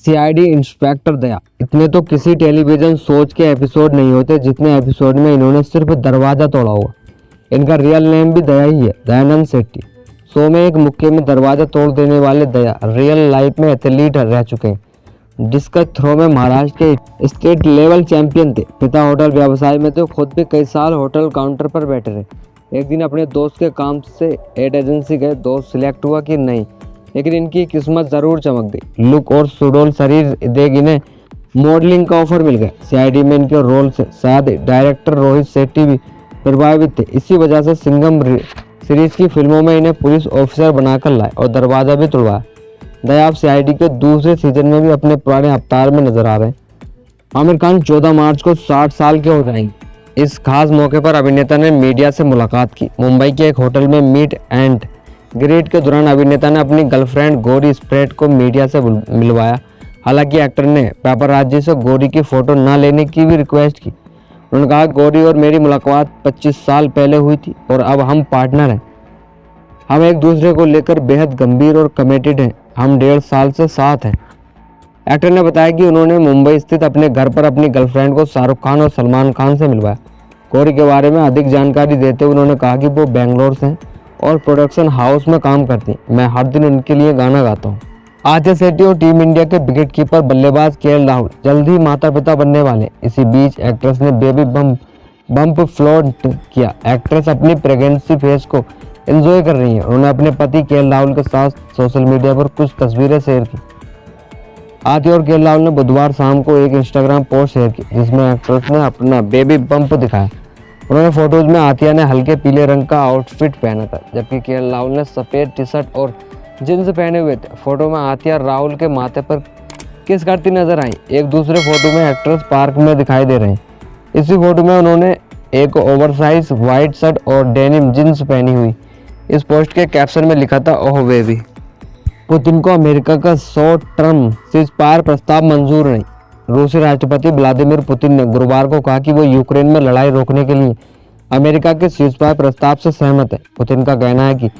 CID inspector दया। इतने तो किसी टेलीविजन शोज के एपिसोड नहीं होते जितने एपिसोड में इन्होंने सिर्फ दरवाजा तोड़ा हुआ। इनका रियल नेम भी दया ही है, दयानंद सेट्टी। शो में एक मुक्के में दरवाजा तोड़ देने वाले दया रियल लाइफ में एथलीट रह चुके हैं। डिस्कस थ्रो में महाराष्ट्र के स्टेट लेवल चैंपियन थे। पिता होटल व्यवसाय में थे, खुद भी कई साल होटल काउंटर पर बैठे रहे। एक दिन अपने दोस्त के काम से एड एजेंसी गए। दोस्त सिलेक्ट हुआ कि नहीं, लेकिन इनकी किस्मत ज़रूर चमक गई। लुक और सुडोल शरीर देख इन्हें मॉडलिंग का ऑफर मिल गया। सीआईडी में इनके रोल से शायद डायरेक्टर रोहित शेट्टी भी प्रभावित थे। इसी वजह से सिंघम सीरीज की फिल्मों में इन्हें पुलिस ऑफिसर बनाकर लाए और दरवाजा भी तोड़वाया। दया अब सीआईडी के दूसरे सीजन में भी अपने पुराने अवतार में नजर आ रहे हैं। आमिर खान 14 मार्च को 60 साल के हो जाएंगे। इस खास मौके पर अभिनेता ने मीडिया से मुलाकात की। मुंबई के एक होटल में मीट एंड ग्रीट के दौरान अभिनेता ने अपनी गर्लफ्रेंड गौरी स्प्रेट को मीडिया से मिलवाया। हालांकि एक्टर ने पेपरराजी से गौरी की फोटो न लेने की भी रिक्वेस्ट की। उन्होंने कहा, गौरी और मेरी मुलाकात 25 साल पहले हुई थी और अब हम पार्टनर हैं। हम एक दूसरे को लेकर बेहद गंभीर और कमिटेड हैं। हम 1.5 साल से साथ हैं। एक्टर ने बताया कि उन्होंने मुंबई स्थित अपने घर पर अपनी गर्लफ्रेंड को शाहरुख खान और सलमान खान से मिलवाया। गौरी के बारे में अधिक जानकारी देते हुए उन्होंने कहा कि वो बेंगलोर से हैं और प्रोडक्शन हाउस में काम करती हैं। मैं हर दिन उनके लिए गाना गाता हूँ। आदित्य शेट्टी और टीम इंडिया के विकेट कीपर बल्लेबाज केएल राहुल जल्द ही माता पिता बनने वाले। इसी बीच एक्ट्रेस ने बेबी बम्प फ्लॉन्ट किया। एक्ट्रेस अपनी प्रेगनेंसी फेज को एंजॉय कर रही है। उन्होंने अपने पति केएल राहुल के साथ सोशल मीडिया पर कुछ तस्वीरें शेयर की। आदित्य और केएल राहुल ने बुधवार शाम को एक इंस्टाग्राम पोस्ट शेयर की जिसमें एक्ट्रेस ने अपना बेबी बम्प दिखाया। उन्होंने फोटोज में आतिया ने हल्के पीले रंग का आउटफिट पहना था, जबकि केएल राहुल ने सफ़ेद टी शर्ट और जींस पहने हुए थे। फोटो में आतिया राहुल के माथे पर किस करती नजर आई। एक दूसरे फोटो में एक्ट्रेस पार्क में दिखाई दे रहे हैं। इसी फोटो में उन्होंने एक ओवरसाइज व्हाइट शर्ट और डेनिम जींस पहनी हुई। इस पोस्ट के कैप्शन में लिखा था, ओह बेबी। पुतिन को अमेरिका का शॉर्ट टर्म सीज़फायर प्रस्ताव मंजूर नहीं। रूसी राष्ट्रपति व्लादिमीर पुतिन ने गुरुवार को कहा कि वो यूक्रेन में लड़ाई रोकने के लिए अमेरिका के सीज़फायर प्रस्ताव से सहमत है। पुतिन का कहना है कि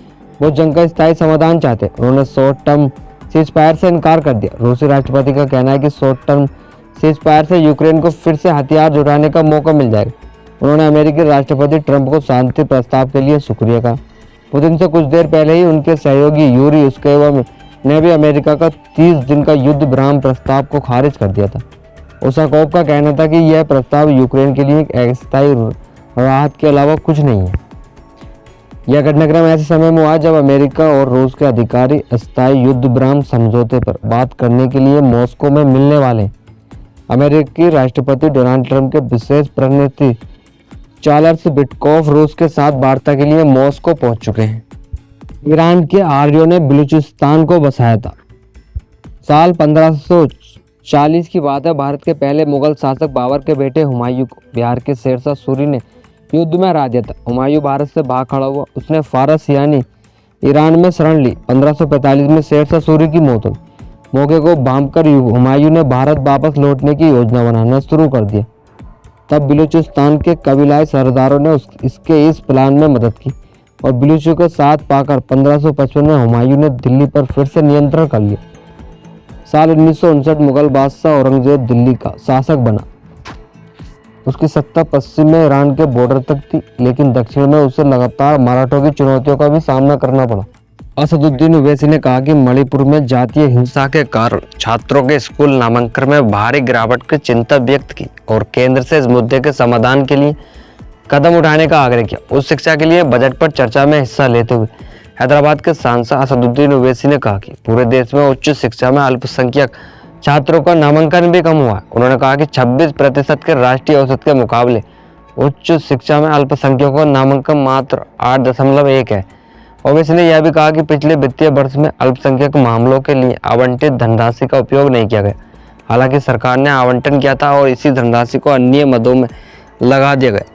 वो जंग का स्थायी समाधान चाहते हैं। उन्होंने शॉर्ट टर्म सीज़फायर से इनकार कर दिया। रूसी राष्ट्रपति का कहना है कि शॉर्ट टर्म सीज़फायर से यूक्रेन को फिर से हथियार जुटाने का मौका मिल जाएगा। उन्होंने अमेरिकी राष्ट्रपति ट्रंप को शांति प्रस्ताव के लिए शुक्रिया कहा। पुतिन से कुछ देर पहले ही उनके सहयोगी यूरी उस्केवा ने भी अमेरिका का 30 दिन का युद्ध विराम प्रस्ताव को खारिज कर दिया था। उसाकोव का कहना था कि यह प्रस्ताव यूक्रेन के लिए एक अस्थायी राहत के अलावा कुछ नहीं है। यह घटनाक्रम ऐसे समय में हुआ जब अमेरिका और रूस के अधिकारी अस्थायी युद्ध विराम समझौते पर बात करने के लिए मॉस्को में मिलने वाले हैं। अमेरिकी राष्ट्रपति डोनाल्ड ट्रंप के विशेष प्रतिनिधि चार्ल्स विटकॉफ रूस के साथ वार्ता के लिए मॉस्को पहुंच चुके हैं। ईरान के आर्यों ने बलूचिस्तान को बसाया था। साल 1540 की बात है। भारत के पहले मुगल शासक बाबर के बेटे हुमायूं को बिहार के शेरशाह सूरी ने युद्ध में हरा दिया था। हुमायूं भारत से भाग खड़ा हुआ। उसने फारस यानी ईरान में शरण ली। 1545 में शेरशाह सूरी की मौत हुई। मौके को भांपकर हुमायूं ने भारत वापस लौटने की योजना बनाना शुरू कर दिया। तब बलूचिस्तान के कबीलाई सरदारों ने इसके इस प्लान में मदद की और बलूचियों का साथ पाकर 1555 में हुमायूं ने दिल्ली पर फिर से नियंत्रण कर लिया। साल 1959 मुगल बादशाह औरंगजेब दिल्ली का शासक बना। उसकी सत्ता पश्चिम में ईरान के बॉर्डर तक थी, लेकिन दक्षिण में उसे लगातार मराठों की चुनौतियों का भी सामना करना पड़ा। असदुद्दीन ओवैसी ने कहा कि मणिपुर में जातीय हिंसा के कारण छात्रों के स्कूल नामांकन में भारी गिरावट की चिंता व्यक्त की और केंद्र से इस मुद्दे के समाधान के लिए कदम उठाने का आग्रह किया। उच्च शिक्षा के लिए बजट पर चर्चा में हिस्सा लेते हुए हैदराबाद के सांसद असदुद्दीन ओवैसी ने कहा कि पूरे देश में उच्च शिक्षा में अल्पसंख्यक छात्रों का नामांकन भी कम हुआ है। उन्होंने कहा कि 26% के राष्ट्रीय औसत के मुकाबले उच्च शिक्षा में अल्पसंख्यकों का नामांकन मात्र 8.1 है। ओवैसी ने यह भी कहा कि पिछले वित्तीय वर्ष में अल्पसंख्यक मामलों के लिए आवंटित धनराशि का उपयोग नहीं किया गया। हालांकि सरकार ने आवंटन किया था और इसी धनराशि को अन्य मदों में लगा दिया गया।